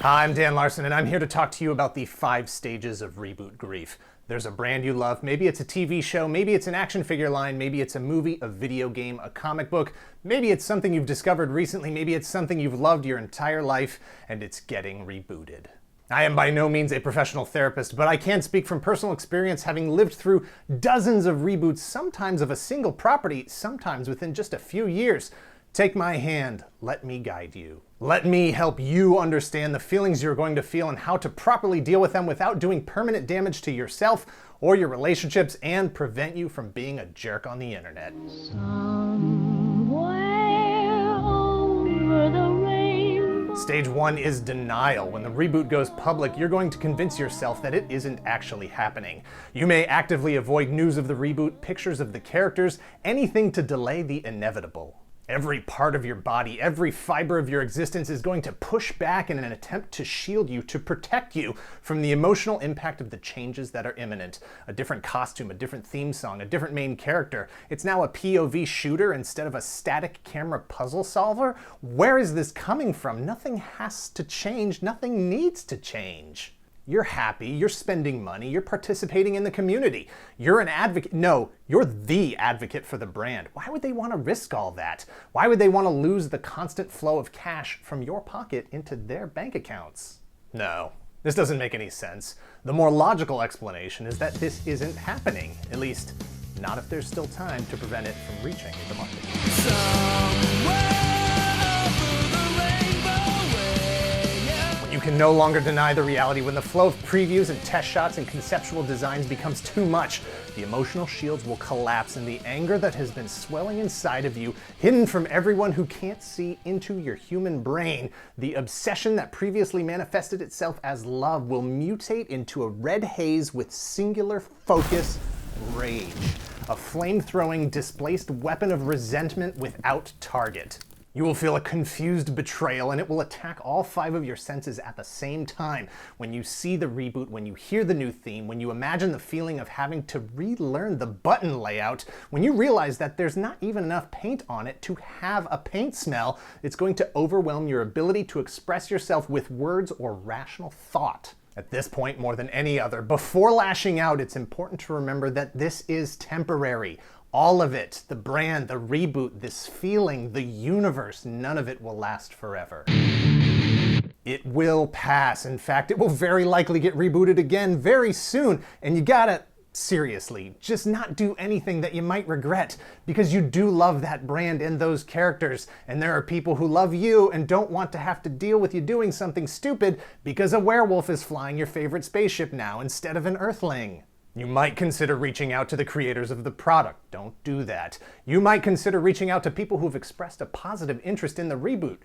Hi, I'm Dan Larson, and I'm here to talk to you about the 5 stages of reboot grief. There's a brand you love, maybe it's a TV show, maybe it's an action figure line, maybe it's a movie, a video game, a comic book, maybe it's something you've discovered recently, maybe it's something you've loved your entire life, and it's getting rebooted. I am by no means a professional therapist, but I can speak from personal experience, having lived through dozens of reboots, sometimes of a single property, sometimes within just a few years. Take my hand, let me guide you. Let me help you understand the feelings you're going to feel and how to properly deal with them without doing permanent damage to yourself or your relationships and prevent you from being a jerk on the internet. Somewhere over the rainbow. Stage 1 is denial. When the reboot goes public, you're going to convince yourself that it isn't actually happening. You may actively avoid news of the reboot, pictures of the characters, anything to delay the inevitable. Every part of your body, every fiber of your existence is going to push back in an attempt to shield you, to protect you from the emotional impact of the changes that are imminent. A different costume, a different theme song, a different main character. It's now a POV shooter instead of a static camera puzzle solver. Where is this coming from? Nothing has to change. Nothing needs to change. You're happy, you're spending money, you're participating in the community. You're an advocate. No, you're the advocate for the brand. Why would they want to risk all that? Why would they want to lose the constant flow of cash from your pocket into their bank accounts? No, this doesn't make any sense. The more logical explanation is that this isn't happening. At least, not if there's still time to prevent it from reaching the market. You can no longer deny the reality when the flow of previews and test shots and conceptual designs becomes too much. The emotional shields will collapse and the anger that has been swelling inside of you, hidden from everyone who can't see into your human brain, the obsession that previously manifested itself as love will mutate into a red haze with singular focus, rage. A flame-throwing, displaced weapon of resentment without target. You will feel a confused betrayal, and it will attack all 5 of your senses at the same time. When you see the reboot, when you hear the new theme, when you imagine the feeling of having to relearn the button layout, when you realize that there's not even enough paint on it to have a paint smell, it's going to overwhelm your ability to express yourself with words or rational thought. At this point, more than any other, before lashing out, it's important to remember that this is temporary. All of it, the brand, the reboot, this feeling, the universe, none of it will last forever. It will pass. In fact, it will very likely get rebooted again very soon. And you gotta, seriously, just not do anything that you might regret, because you do love that brand and those characters. And there are people who love you and don't want to have to deal with you doing something stupid because a werewolf is flying your favorite spaceship now instead of an Earthling. You might consider reaching out to the creators of the product. Don't do that. You might consider reaching out to people who've expressed a positive interest in the reboot.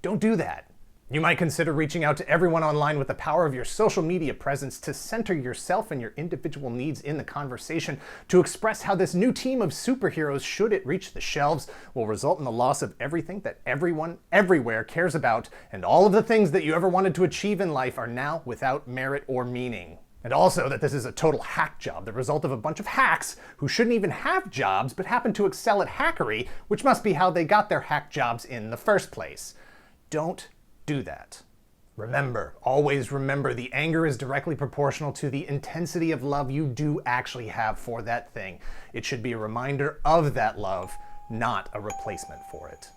Don't do that. You might consider reaching out to everyone online with the power of your social media presence to center yourself and your individual needs in the conversation, to express how this new team of superheroes, should it reach the shelves, will result in the loss of everything that everyone, everywhere cares about, and all of the things that you ever wanted to achieve in life are now without merit or meaning. And also that this is a total hack job, the result of a bunch of hacks who shouldn't even have jobs but happen to excel at hackery, which must be how they got their hack jobs in the first place. Don't do that. Remember, always remember, the anger is directly proportional to the intensity of love you do actually have for that thing. It should be a reminder of that love, not a replacement for it.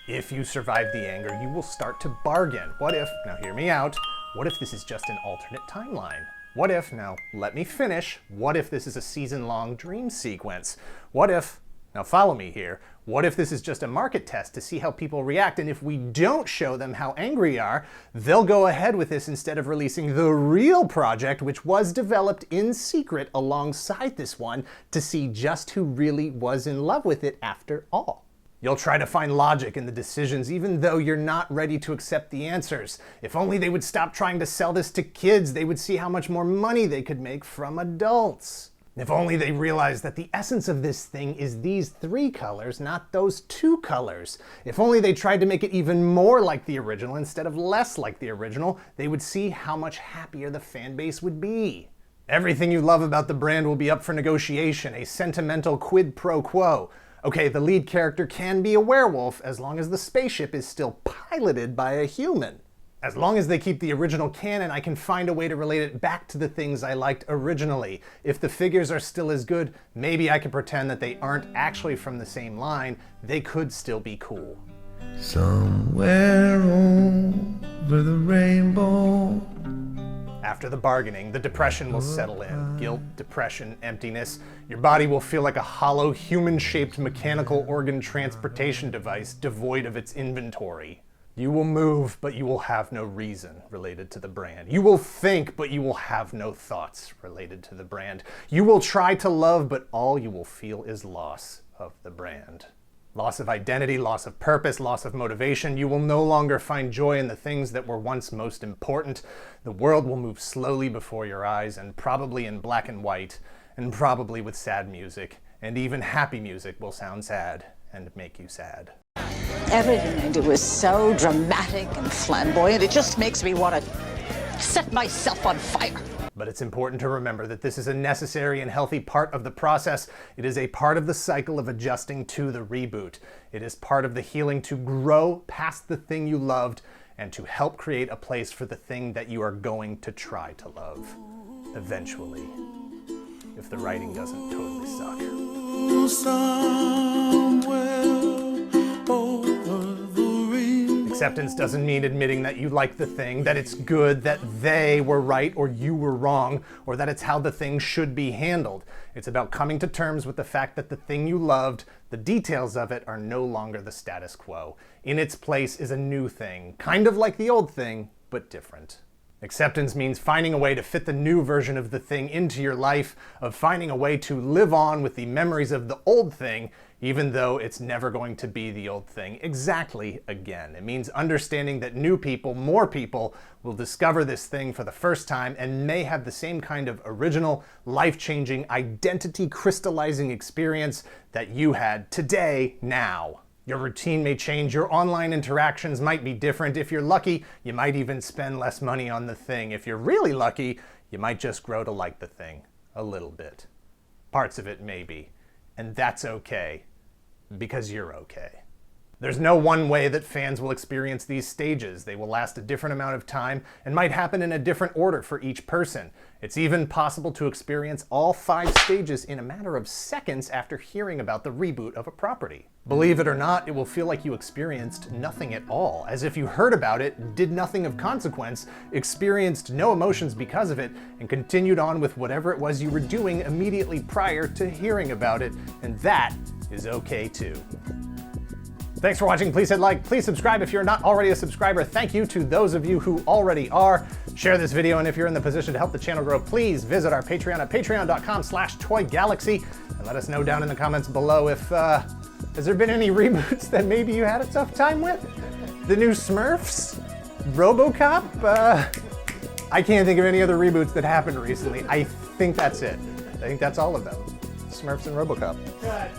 If you survive the anger, you will start to bargain. What if, now hear me out, what if this is just an alternate timeline? What if, now let me finish, what if this is a season-long dream sequence? What if, now follow me here, what if this is just a market test to see how people react, and if we don't show them how angry we are, they'll go ahead with this instead of releasing the real project, which was developed in secret alongside this one, to see just who really was in love with it after all. You'll try to find logic in the decisions even though you're not ready to accept the answers. If only they would stop trying to sell this to kids, they would see how much more money they could make from adults. If only they realized that the essence of this thing is these 3 colors, not those 2 colors. If only they tried to make it even more like the original instead of less like the original, they would see how much happier the fan base would be. Everything you love about the brand will be up for negotiation, a sentimental quid pro quo. Okay, the lead character can be a werewolf as long as the spaceship is still piloted by a human. As long as they keep the original canon, I can find a way to relate it back to the things I liked originally. If the figures are still as good, maybe I can pretend that they aren't actually from the same line. They could still be cool. Somewhere over the rainbow. After the bargaining, the depression will settle in. Guilt, depression, emptiness. Your body will feel like a hollow, human-shaped mechanical organ transportation device devoid of its inventory. You will move, but you will have no reason related to the brand. You will think, but you will have no thoughts related to the brand. You will try to love, but all you will feel is loss of the brand. Loss of identity, loss of purpose, loss of motivation. You will no longer find joy in the things that were once most important. The world will move slowly before your eyes, and probably in black and white, and probably with sad music. And even happy music will sound sad and make you sad. Everything I do is so dramatic and flamboyant, it just makes me want to set myself on fire. But it's important to remember that this is a necessary and healthy part of the process. It is a part of the cycle of adjusting to the reboot. It is part of the healing to grow past the thing you loved and to help create a place for the thing that you are going to try to love. Eventually. If the writing doesn't totally suck. Acceptance doesn't mean admitting that you like the thing, that it's good, that they were right or you were wrong, or that it's how the thing should be handled. It's about coming to terms with the fact that the thing you loved, the details of it, are no longer the status quo. In its place is a new thing, kind of like the old thing, but different. Acceptance means finding a way to fit the new version of the thing into your life, of finding a way to live on with the memories of the old thing, even though it's never going to be the old thing exactly again. It means understanding that new people, more people, will discover this thing for the first time and may have the same kind of original, life-changing, identity-crystallizing experience that you had today, now. Your routine may change, your online interactions might be different. If you're lucky, you might even spend less money on the thing. If you're really lucky, you might just grow to like the thing a little bit. Parts of it maybe, and that's okay, because you're okay. There's no one way that fans will experience these stages. They will last a different amount of time and might happen in a different order for each person. It's even possible to experience all 5 stages in a matter of seconds after hearing about the reboot of a property. Believe it or not, it will feel like you experienced nothing at all, as if you heard about it, did nothing of consequence, experienced no emotions because of it, and continued on with whatever it was you were doing immediately prior to hearing about it, and that is okay too. Thanks for watching. Please hit like, please subscribe if you're not already a subscriber. Thank you to those of you who already are. Share this video, and if you're in the position to help the channel grow, please visit our Patreon at patreon.com/toygalaxy and let us know down in the comments below if, has there been any reboots that maybe you had a tough time with? The new Smurfs? RoboCop? I can't think of any other reboots that happened recently. I think that's it. I think that's all of them. Smurfs and RoboCop.